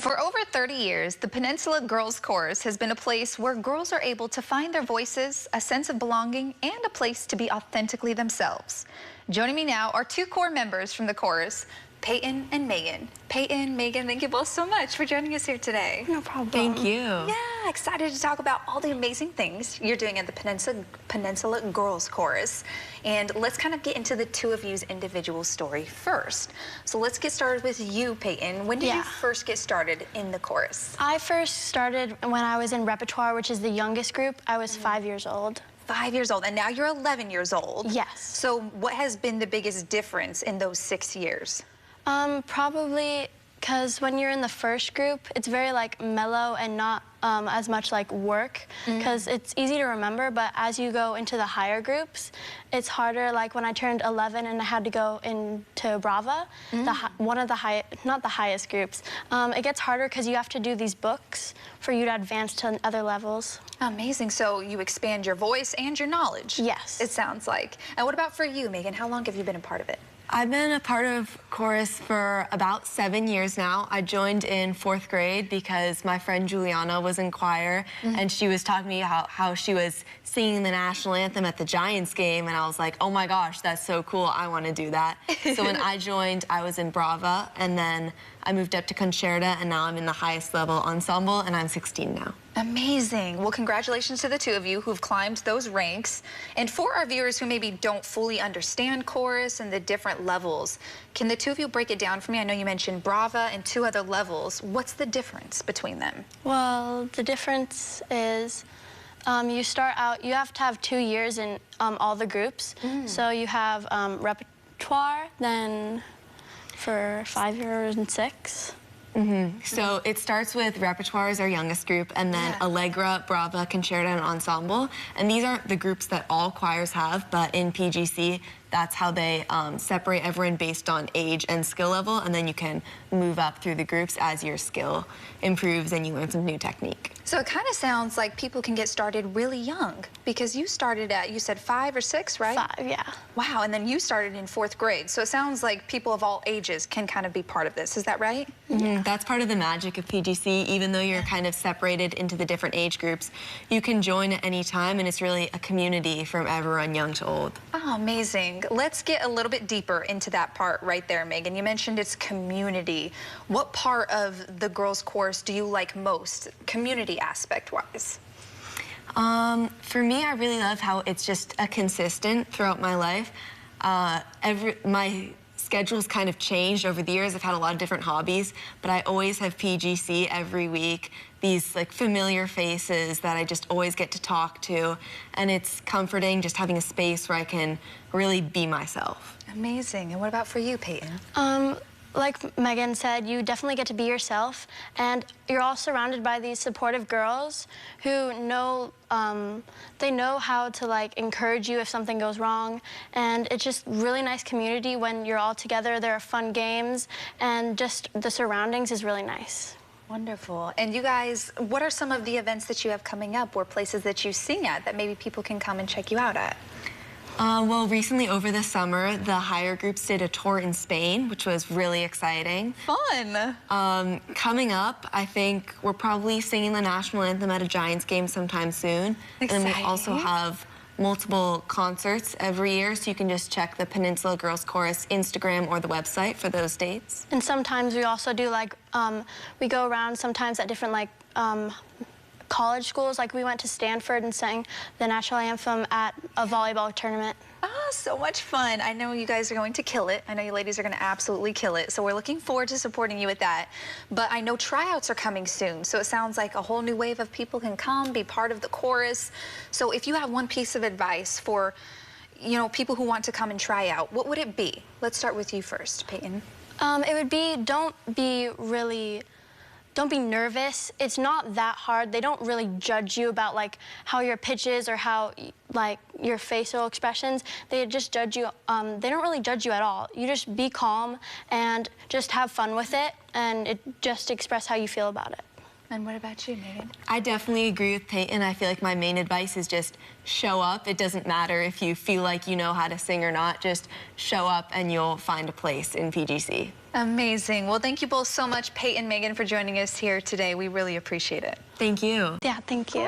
For over 30 years, the Peninsula Girls Chorus has been a place where girls are able to find their voices, a sense of belonging, and a place to be authentically themselves. Joining me now are two core members from the chorus, Peyton and Megan. Peyton, Megan, thank you both so much for joining us here today. No problem. Thank you. Yeah, excited to talk about all the amazing things you're doing at the Peninsula Girls Chorus. And let's kind of get into the two of you's individual story first. So let's get started with you, Peyton. When did you first get started in the chorus? I first started when I was in repertoire, which is the youngest group. I was 5 years old. 5 years old, and now you're 11 years old. Yes. So what has been the biggest difference in those 6 years? Probably because when you're in the first group, it's very like mellow and not as much like work, because it's easy to remember, but as you go into the higher groups, it's harder. Like when I turned 11 and I had to go into Brava, one of the not the highest groups, it gets harder because you have to do these books for you to advance to other levels. Amazing. So you expand your voice and your knowledge. Yes. It sounds like. And what about for you, Megan? How long have you been a part of it? I've been a part of chorus for about 7 years now. I joined in 4th grade because my friend Juliana was in choir, and she was talking to me how she was singing the national anthem at the Giants game, and I was like, oh my gosh, that's so cool, I want to do that. So when I joined, I was in Brava, and then I moved up to Concerta, and now I'm in the highest level ensemble, and I'm 16 now. Amazing. Well, congratulations to the two of you who've climbed those ranks. And for our viewers who maybe don't fully understand chorus and the different levels, can the two of you break it down for me? I know you mentioned Brava and 2 other levels. What's the difference between them? Well, the difference is you start out, you have to have 2 years in all the groups. So you have repertoire, then for 5 years and 6. So it starts with repertoire as our youngest group, and then Allegra, Brava, Concerta, and Ensemble. And these aren't the groups that all choirs have, but in PGC, that's how they separate everyone based on age and skill level, and then you can move up through the groups as your skill improves and you learn some new technique. So it kind of sounds like people can get started really young, because you started at, you said 5 or 6, right? 5, yeah. Wow, and then you started in 4th grade. So it sounds like people of all ages can kind of be part of this. Is that right? That's part of the magic of PGC. Even though you're kind of separated into the different age groups, you can join at any time, and it's really a community from everyone young to old. Oh, amazing. Let's get a little bit deeper into that part right there, Megan. You mentioned it's community. What part of the girls' chorus do you like most, community aspect-wise? For me, I really love how it's just a consistent throughout my life. My schedule's kind of changed over the years. I've had a lot of different hobbies, but I always have PGC every week, these like familiar faces that I just always get to talk to, and it's comforting just having a space where I can really be myself. Amazing. And what about for you, Peyton? Like Megan said, you definitely get to be yourself, and you're all surrounded by these supportive girls who know, they know how to like encourage you if something goes wrong, and it's just really nice community when you're all together. There are fun games, and just the surroundings is really nice. Wonderful. And you guys, what are some of the events that you have coming up, or places that you sing at that maybe people can come and check you out at? Well, recently over the summer, the higher groups did a tour in Spain, which was really exciting. Fun. Coming up, I think we're probably singing the national anthem at a Giants game sometime soon. Exciting. And we also have multiple concerts every year, so you can just check the Peninsula Girls Chorus Instagram or the website for those dates. And sometimes we also do like, we go around sometimes at different like, college schools. Like we went to Stanford and sang the national anthem at a volleyball tournament. Oh, so much fun. I know you guys are going to kill it. I know you ladies are going to absolutely kill it. So we're looking forward to supporting you with that. But I know tryouts are coming soon. So it sounds like a whole new wave of people can come, be part of the chorus. So if you have one piece of advice for, you know, people who want to come and try out, what would it be? Let's start with you first, Peyton. It would be, don't be nervous. It's not that hard. They don't really judge you about like how your pitch is or how like your facial expressions. They just judge you. They don't really judge you at all. You just be calm and just have fun with it, and just express how you feel about it. And what about you, Megan? I definitely agree with Peyton. I feel like my main advice is just show up. It doesn't matter if you feel like you know how to sing or not. Just show up and you'll find a place in PGC. Amazing. Well, thank you both so much, Peyton and Megan, for joining us here today. We really appreciate it. Thank you. Yeah, thank you.